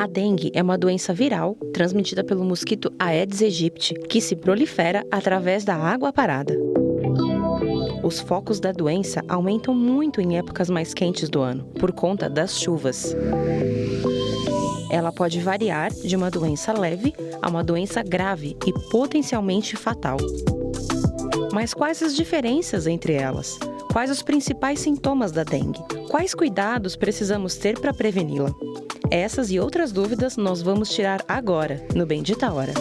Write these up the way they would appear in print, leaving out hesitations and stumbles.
A dengue é uma doença viral transmitida pelo mosquito Aedes aegypti, que se prolifera através da água parada. Os focos da doença aumentam muito em épocas mais quentes do ano, por conta das chuvas. Ela pode variar de uma doença leve a uma doença grave e potencialmente fatal. Mas quais as diferenças entre elas? Quais os principais sintomas da dengue? Quais cuidados precisamos ter para preveni-la? Essas e outras dúvidas nós vamos tirar agora, no Bendita Hora.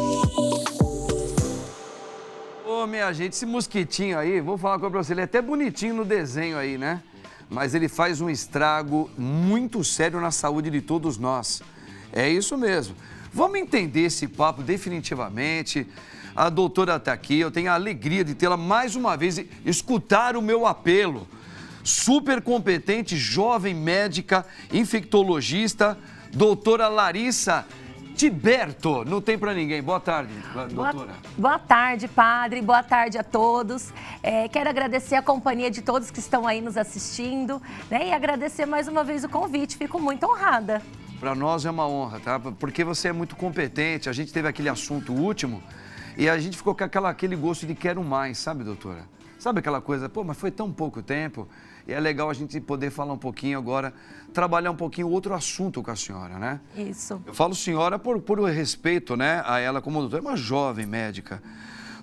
Ô, minha gente, esse mosquitinho aí, vou falar uma coisa pra você, ele é até bonitinho no desenho aí, né? Mas ele faz um estrago muito sério na saúde de todos nós. É isso mesmo. Vamos entender esse papo definitivamente. A doutora está aqui, eu tenho a alegria de tê-la mais uma vez, escutar o meu apelo. Super competente, jovem médica, infectologista, doutora Larissa Tiberto. Não tem para ninguém. Boa tarde, doutora. Boa tarde, padre. Boa tarde a todos. Quero agradecer a companhia de todos que estão aí nos assistindo, né? E agradecer mais uma vez o convite. Fico muito honrada. Para nós é uma honra, tá? Porque você é muito competente. A gente teve aquele assunto último e a gente ficou com aquele gosto de quero mais, sabe, doutora? Sabe aquela coisa, pô, mas foi tão pouco tempo e é legal a gente poder falar um pouquinho agora, trabalhar um pouquinho outro assunto com a senhora, né? Isso. Eu falo senhora por respeito, né, a ela como doutora, é uma jovem médica.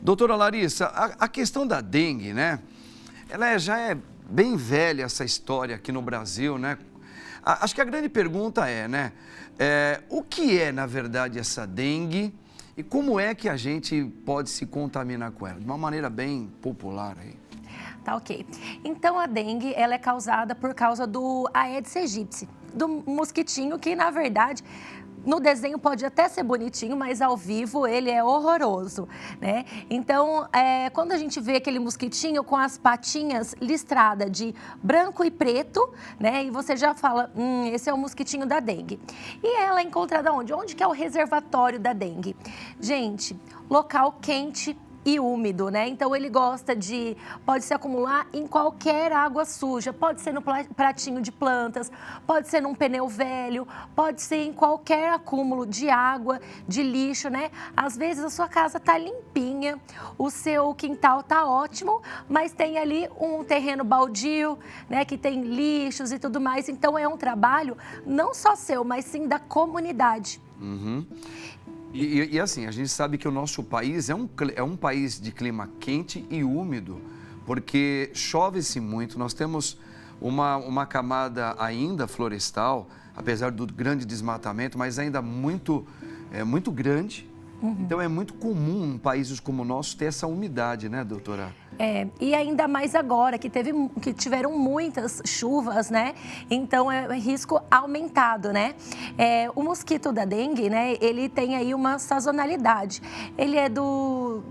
Doutora Larissa, a questão da dengue, né, ela já é bem velha essa história aqui no Brasil, né? Acho que a grande pergunta é, né, o que é, na verdade, essa dengue e como é que a gente pode se contaminar com ela? De uma maneira bem popular aí. Tá ok. Então, a dengue, ela é causada por causa do Aedes aegypti, do mosquitinho que, na verdade, no desenho pode até ser bonitinho, mas ao vivo ele é horroroso, né? Então, quando a gente vê aquele mosquitinho com as patinhas listradas de branco e preto, né? E você já fala, esse é o mosquitinho da dengue. E ela é encontrada onde? Onde que é o reservatório da dengue? Gente, local quente e úmido, né? Então ele pode se acumular em qualquer água suja, pode ser no pratinho de plantas, pode ser num pneu velho, pode ser em qualquer acúmulo de água, de lixo, né? Às vezes a sua casa tá limpinha, o seu quintal tá ótimo, mas tem ali um terreno baldio, né? Que tem lixos e tudo mais. Então é um trabalho não só seu, mas sim da comunidade. Uhum. E assim, a gente sabe que o nosso país é um país de clima quente e úmido, porque chove-se muito, nós temos uma camada ainda florestal, apesar do grande desmatamento, mas ainda muito grande. Uhum. Então é muito comum em países como o nosso ter essa umidade, né, doutora? E ainda mais agora, que tiveram muitas chuvas, né? Então, é risco aumentado, né? O mosquito da dengue, né? Ele tem aí uma sazonalidade. Ele é do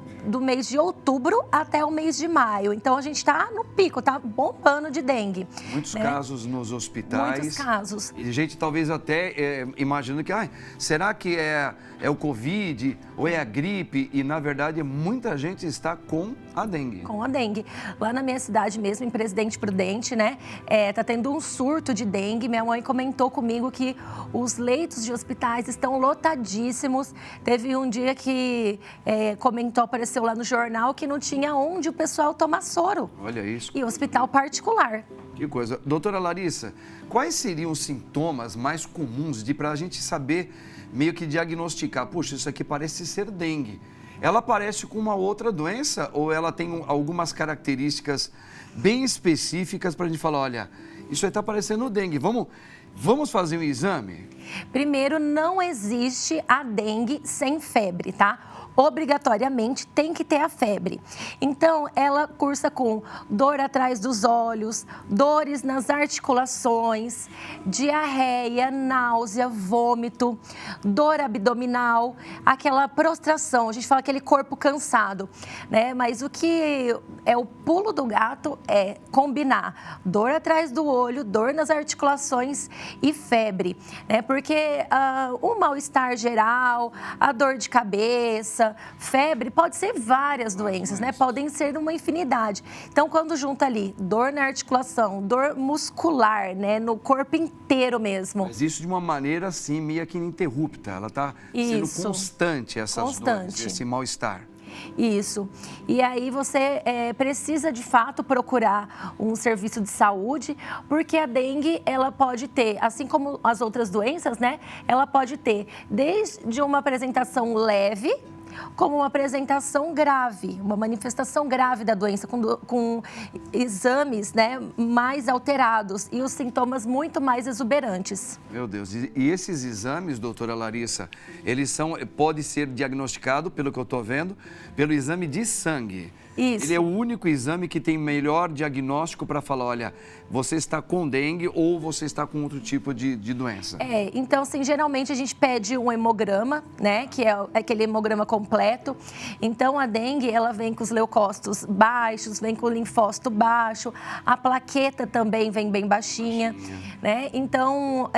mês de outubro até o mês de maio. Então, a gente está no pico, tá bombando de dengue. Muitos, né, casos nos hospitais. Muitos casos. E gente talvez até imaginando que, será que é o Covid ou é a gripe? E, na verdade, muita gente está com a dengue. Com a dengue. Lá na minha cidade mesmo, em Presidente Prudente, né, tá tendo um surto de dengue. Minha mãe comentou comigo que os leitos de hospitais estão lotadíssimos. Teve um dia que apareceu lá no jornal que não tinha onde o pessoal tomar soro. Olha isso. E hospital particular. Que coisa. Doutora Larissa, quais seriam os sintomas mais comuns para a gente saber, meio que diagnosticar, puxa, isso aqui parece ser dengue? Ela parece com uma outra doença ou ela tem algumas características bem específicas para a gente falar, olha, isso aí está parecendo dengue, vamos fazer um exame? Primeiro, não existe a dengue sem febre, tá? Obrigatoriamente tem que ter a febre. Então, ela cursa com dor atrás dos olhos, dores nas articulações, diarreia, náusea, vômito, dor abdominal, aquela prostração, a gente fala aquele corpo cansado, né? Mas o que é o pulo do gato é combinar dor atrás do olho, dor nas articulações e febre, né? Porque o mal-estar geral, a dor de cabeça, doença, febre, pode ser várias doenças, né? Podem ser uma infinidade. Então, quando junta ali dor na articulação, dor muscular, né? No corpo inteiro mesmo. Mas isso de uma maneira, assim, meio que ininterrupta. Ela está sendo constante, essas dores, esse mal-estar. Isso. E aí você precisa, de fato, procurar um serviço de saúde, porque a dengue, ela pode ter, assim como as outras doenças, né? Ela pode ter desde uma apresentação leve, como uma apresentação grave, uma manifestação grave da doença, com exames, né, mais alterados e os sintomas muito mais exuberantes. Meu Deus, e esses exames, doutora Larissa, pode ser diagnosticado, pelo que eu estou vendo, pelo exame de sangue. Isso. Ele é o único exame que tem melhor diagnóstico para falar, olha, você está com dengue ou você está com outro tipo de doença. Então, assim, geralmente a gente pede um hemograma, né, que é aquele hemograma completo. Então, a dengue, ela vem com os leucócitos baixos, vem com o linfócito baixo, a plaqueta também vem bem baixinha, né? Então,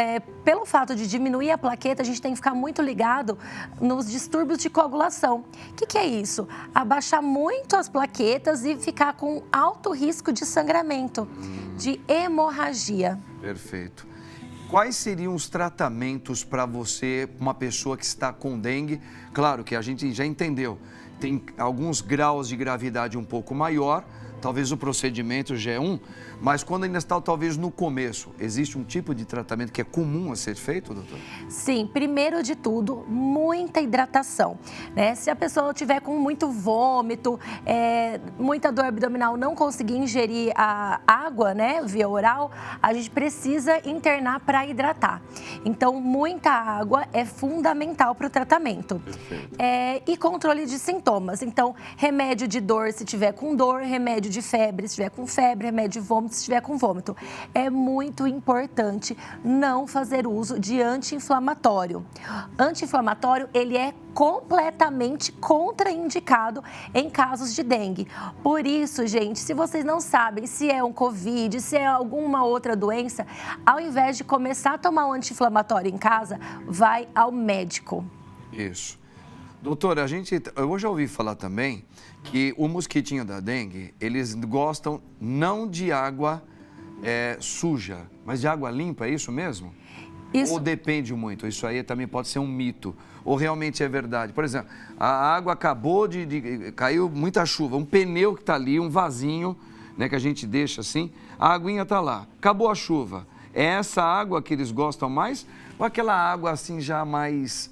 pelo fato de diminuir a plaqueta, a gente tem que ficar muito ligado nos distúrbios de coagulação. O que é isso? Abaixar muito as plaquetas e ficar com alto risco de sangramento, de hemorragia. Perfeito. Quais seriam os tratamentos para você, uma pessoa que está com dengue? Claro que a gente já entendeu, tem alguns graus de gravidade um pouco maior, talvez o procedimento já é mas quando ainda está talvez no começo, existe um tipo de tratamento que é comum a ser feito, doutor? Sim, primeiro de tudo, muita hidratação, né? Se a pessoa tiver com muito vômito, muita dor abdominal, não conseguir ingerir a água, né, via oral, a gente precisa internar para hidratar. Então, muita água é fundamental para o tratamento. Perfeito. E controle de sintomas. Então, remédio de dor se tiver com dor, remédio de febre se tiver com febre, remédio de vômito se estiver com vômito. É muito importante não fazer uso de anti-inflamatório. Anti-inflamatório, ele é completamente contraindicado em casos de dengue. Por isso, gente, se vocês não sabem se é um Covid, se é alguma outra doença, ao invés de começar a tomar um anti-inflamatório em casa, vai ao médico. Isso. Doutora, eu já ouvi falar também que o mosquitinho da dengue, eles gostam não de água suja, mas de água limpa, é isso mesmo? Isso. Ou depende muito? Isso aí também pode ser um mito. Ou realmente é verdade? Por exemplo, a água acabou caiu muita chuva, um pneu que está ali, um vasinho, né, que a gente deixa assim, a aguinha está lá, acabou a chuva. É essa água que eles gostam mais? Ou aquela água assim já mais...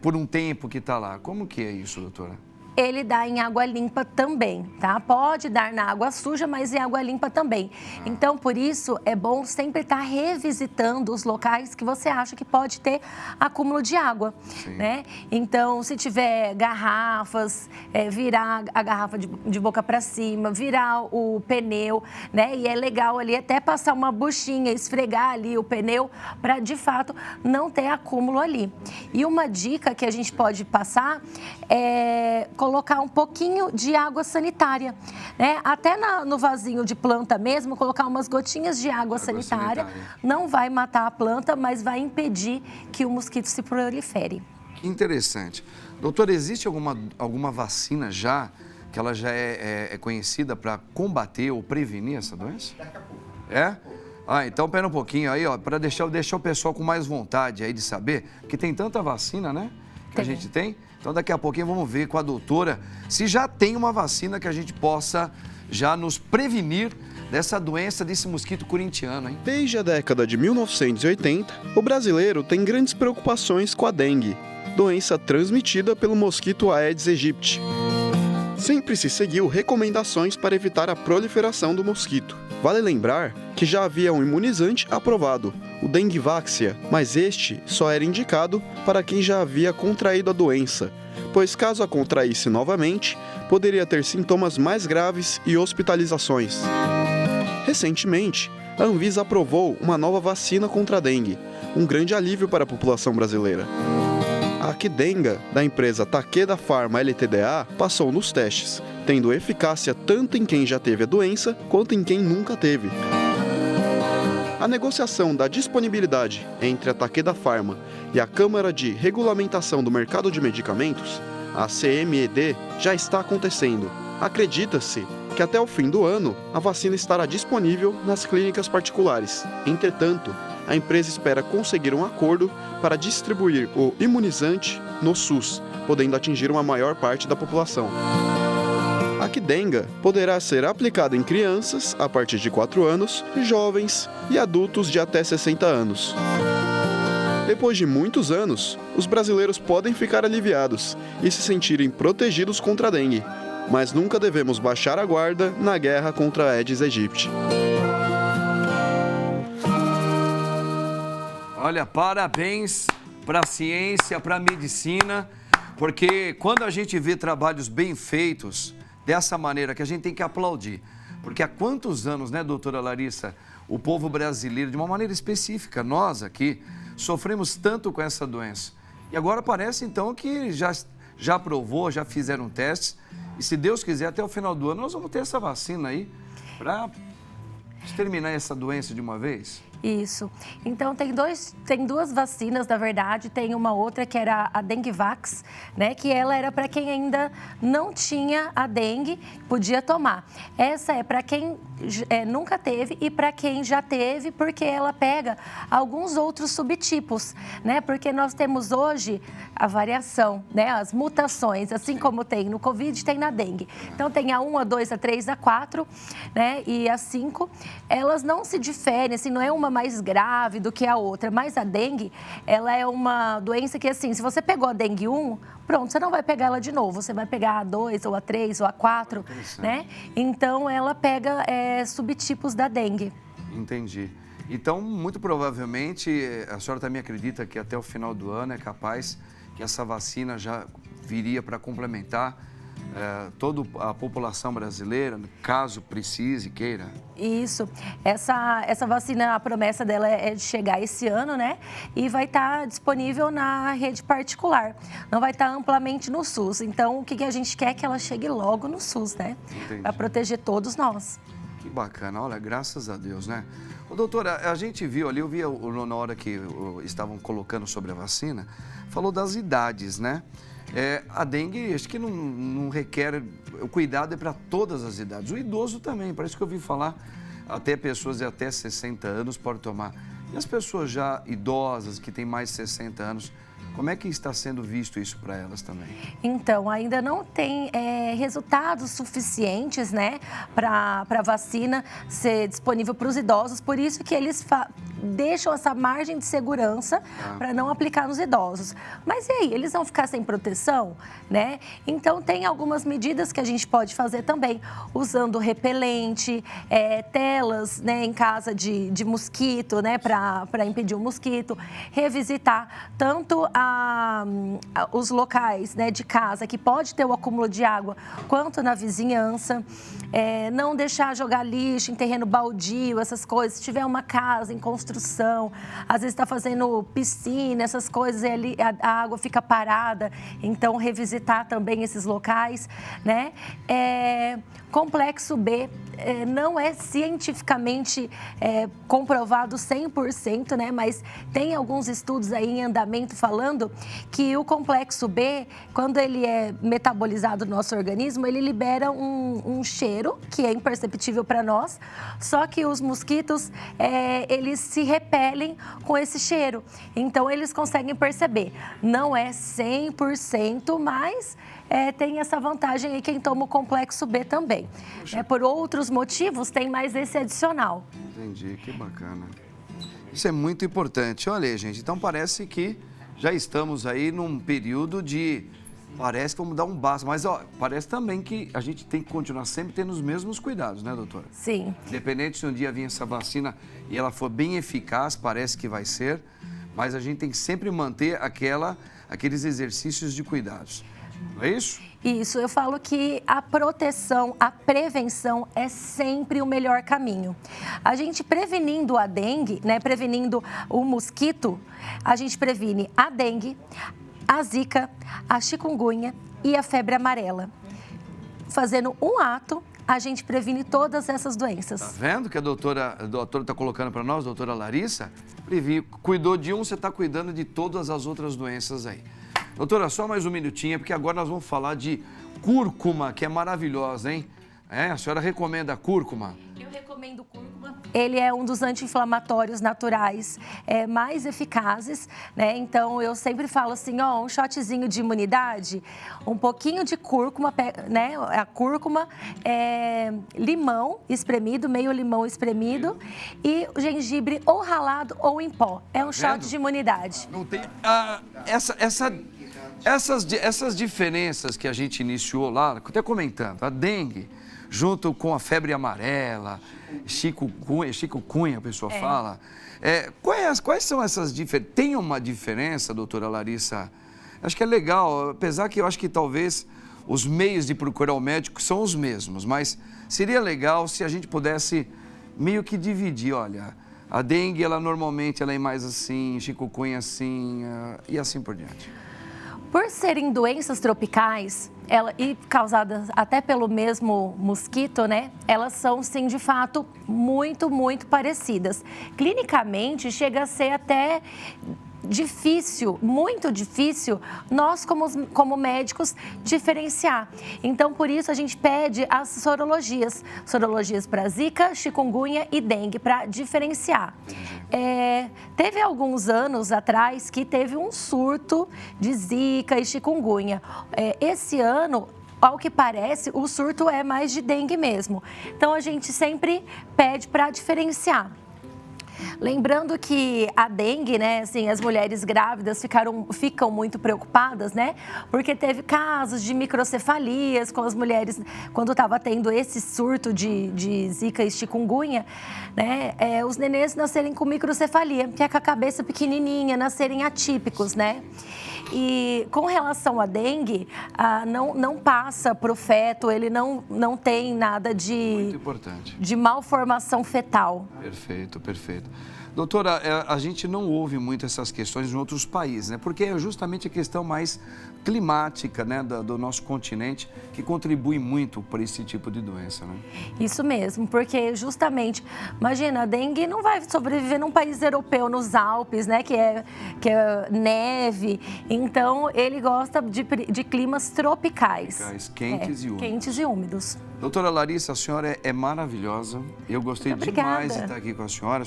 por um tempo que está lá. Como que é isso, doutora? Ele dá em água limpa também, tá? Pode dar na água suja, mas em água limpa também. Então, por isso, é bom sempre estar revisitando os locais que você acha que pode ter acúmulo de água, né? Então, se tiver garrafas, virar a garrafa de boca para cima, virar o pneu, né? E é legal ali até passar uma buchinha, esfregar ali o pneu para, de fato, não ter acúmulo ali. E uma dica que a gente pode passar é colocar um pouquinho de água sanitária, né? Até no vasinho de planta mesmo, colocar umas gotinhas de água sanitária. Não vai matar a planta, mas vai impedir que o mosquito se prolifere. Que interessante. Doutora, existe alguma vacina já, que ela já é conhecida para combater ou prevenir essa doença? Então pera um pouquinho aí, ó, para deixar o pessoal com mais vontade aí de saber, porque tem tanta vacina, né, que a gente tem. Então, daqui a pouquinho vamos ver com a doutora se já tem uma vacina que a gente possa já nos prevenir dessa doença, desse mosquito corintiano, hein? Desde a década de 1980, o brasileiro tem grandes preocupações com a dengue, doença transmitida pelo mosquito Aedes aegypti. Sempre se seguiu recomendações para evitar a proliferação do mosquito. Vale lembrar que já havia um imunizante aprovado, o Dengvaxia, mas este só era indicado para quem já havia contraído a doença, pois caso a contraísse novamente, poderia ter sintomas mais graves e hospitalizações. Recentemente, a Anvisa aprovou uma nova vacina contra a dengue, um grande alívio para a população brasileira. A Qdenga, da empresa Takeda Pharma Ltda, passou nos testes, tendo eficácia tanto em quem já teve a doença quanto em quem nunca teve. A negociação da disponibilidade entre a Takeda Pharma e a Câmara de Regulamentação do Mercado de Medicamentos, a CMED, já está acontecendo. Acredita-se que até o fim do ano a vacina estará disponível nas clínicas particulares. Entretanto, a empresa espera conseguir um acordo para distribuir o imunizante no SUS, podendo atingir uma maior parte da população. A Qdenga poderá ser aplicada em crianças a partir de 4 anos, jovens e adultos de até 60 anos. Depois de muitos anos, os brasileiros podem ficar aliviados e se sentirem protegidos contra a dengue, mas nunca devemos baixar a guarda na guerra contra a Aedes aegypti. Olha, parabéns para a ciência, para a medicina, porque quando a gente vê trabalhos bem feitos, dessa maneira que a gente tem que aplaudir. Porque há quantos anos, né, doutora Larissa, o povo brasileiro, de uma maneira específica, nós aqui, sofremos tanto com essa doença. E agora parece, então, que já provou, já fizeram testes. E se Deus quiser, até o final do ano, nós vamos ter essa vacina aí para exterminar essa doença de uma vez. Isso. Então, tem duas vacinas, na verdade. Tem uma outra que era a Dengvax, né? Que ela era para quem ainda não tinha a dengue, podia tomar. Essa é para quem nunca teve e para quem já teve, porque ela pega alguns outros subtipos, né? Porque nós temos hoje a variação, né? As mutações, assim como tem no Covid, tem na dengue. Então, tem a 1, a 2, a 3, a 4, né? E a 5. Elas não se diferem, assim, não é uma mais grave do que a outra, mas a dengue, ela é uma doença que, assim, se você pegou a dengue 1, pronto, você não vai pegar ela de novo, você vai pegar a 2, ou a 3, ou a 4, né? Então, ela pega subtipos da dengue. Entendi. Então, muito provavelmente, a senhora também acredita que até o final do ano é capaz que essa vacina já viria para complementar toda a população brasileira, caso precise, queira? Isso. Essa vacina, a promessa dela é de chegar esse ano, né? E vai estar disponível na rede particular. Não vai estar amplamente no SUS. Então, o que a gente quer é que ela chegue logo no SUS, né? Para proteger todos nós. Que bacana. Olha, graças a Deus, né? Ô, doutora, a gente viu ali, eu vi na hora que estavam colocando sobre a vacina, falou das idades, né? A dengue, acho que não requer, o cuidado é para todas as idades. O idoso também, parece que eu ouvi falar, até pessoas de até 60 anos podem tomar. E as pessoas já idosas, que têm mais de 60 anos, como é que está sendo visto isso para elas também? Então, ainda não tem resultados suficientes, né, para a vacina ser disponível para os idosos, por isso que eles deixam essa margem de segurança para não aplicar nos idosos. Mas e aí, eles vão ficar sem proteção, né? Então, tem algumas medidas que a gente pode fazer também, usando repelente, telas, né, em casa de mosquito, né, para impedir o mosquito, revisitar tanto os locais, né, de casa que pode ter o acúmulo de água, quanto na vizinhança, não deixar jogar lixo em terreno baldio, essas coisas. Se tiver uma casa em construção, às vezes está fazendo piscina, essas coisas, e ali a água fica parada, então revisitar também esses locais, né? Complexo B não é cientificamente comprovado 100%, né? Mas tem alguns estudos aí em andamento falando que o complexo B, quando ele é metabolizado no nosso organismo, ele libera um cheiro que é imperceptível para nós, só que os mosquitos, eles se repelem com esse cheiro, então eles conseguem perceber. Não é 100%, mas tem essa vantagem aí quem toma o complexo B também. Por outros motivos, tem mais esse adicional. Entendi, que bacana. Isso é muito importante. Olha aí, gente, então parece que já estamos aí num período parece que vamos dar um basta, mas parece também que a gente tem que continuar sempre tendo os mesmos cuidados, né, doutora? Sim. Independente se um dia vir essa vacina e ela for bem eficaz, parece que vai ser, mas a gente tem que sempre manter aqueles exercícios de cuidados. Não é isso? Isso, eu falo que a proteção, a prevenção é sempre o melhor caminho. A gente prevenindo a dengue, né, prevenindo o mosquito, a gente previne a dengue, a zika, a chikungunya e a febre amarela. Fazendo um ato, a gente previne todas essas doenças. Tá vendo que a doutora está colocando para nós, doutora Larissa? Cuidou de um, você está cuidando de todas as outras doenças aí. Doutora, só mais um minutinho, porque agora nós vamos falar de cúrcuma, que é maravilhosa, hein? A senhora recomenda a cúrcuma? Eu recomendo cúrcuma. Ele é um dos anti-inflamatórios naturais mais eficazes, né? Então, eu sempre falo assim, ó, um shotzinho de imunidade, um pouquinho de cúrcuma, né? A cúrcuma, limão espremido, meio limão espremido e gengibre ou ralado ou em pó. É um shot de imunidade. Não tem... Essas diferenças que a gente iniciou lá, até comentando, a dengue, junto com a febre amarela, chikungunya, a pessoa fala. Quais são essas diferenças? Tem uma diferença, doutora Larissa? Acho que é legal, apesar que eu acho que talvez os meios de procurar o médico são os mesmos, mas seria legal se a gente pudesse meio que dividir, olha, a dengue, ela normalmente ela é mais assim, chikungunya assim, e assim por diante. Por serem doenças tropicais, e causadas até pelo mesmo mosquito, né? Elas são, sim, de fato, muito, muito parecidas. Clinicamente, chega a ser até difícil, muito difícil, nós como médicos diferenciar. Então, por isso, a gente pede as sorologias para zika, chikungunya e dengue, para diferenciar. Teve alguns anos atrás que teve um surto de zika e chikungunya. Esse ano, ao que parece, o surto é mais de dengue mesmo. Então, a gente sempre pede para diferenciar. Lembrando que a dengue, né, assim, as mulheres grávidas ficam muito preocupadas, né, porque teve casos de microcefalias com as mulheres quando estava tendo esse surto de zika e chikungunya, né, os nenês nascerem com microcefalia, que é com a cabeça pequenininha, nascerem atípicos, né. E com relação à dengue, não passa para o feto, ele não tem nada Muito importante. de malformação fetal. Perfeito, perfeito. Doutora, a gente não ouve muito essas questões em outros países, né? Porque é justamente a questão mais climática, né, do nosso continente que contribui muito para esse tipo de doença, né? Isso mesmo, porque justamente, imagina, a dengue não vai sobreviver num país europeu, nos Alpes, né, que é neve. Então, ele gosta de climas tropicais. Quentes e úmidos. Quentes e úmidos. Doutora Larissa, a senhora é maravilhosa. Eu gostei demais de estar aqui com a senhora.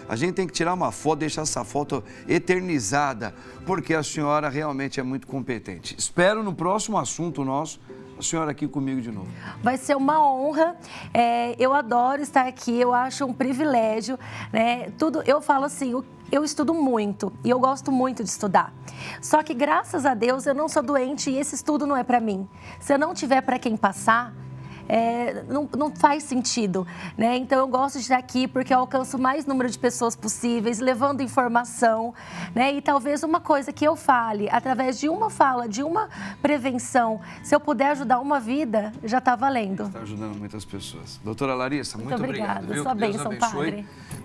A gente tem que tirar uma foto, deixar essa foto eternizada, porque a senhora realmente é muito competente. Espero no próximo assunto nosso, a senhora aqui comigo de novo. Vai ser uma honra. Eu adoro estar aqui, eu acho um privilégio, né? Eu falo assim, eu estudo muito e eu gosto muito de estudar. Só que, graças a Deus, eu não sou doente e esse estudo não é para mim. Se eu não tiver para quem passar, não faz sentido, né? Então, eu gosto de estar aqui porque eu alcanço o mais número de pessoas possíveis, levando informação, né? E talvez uma coisa que eu fale, através de uma fala, de uma prevenção, se eu puder ajudar uma vida, já está valendo. Está ajudando muitas pessoas. Doutora Larissa, muito obrigado. Obrigada. Sua bênção, padre.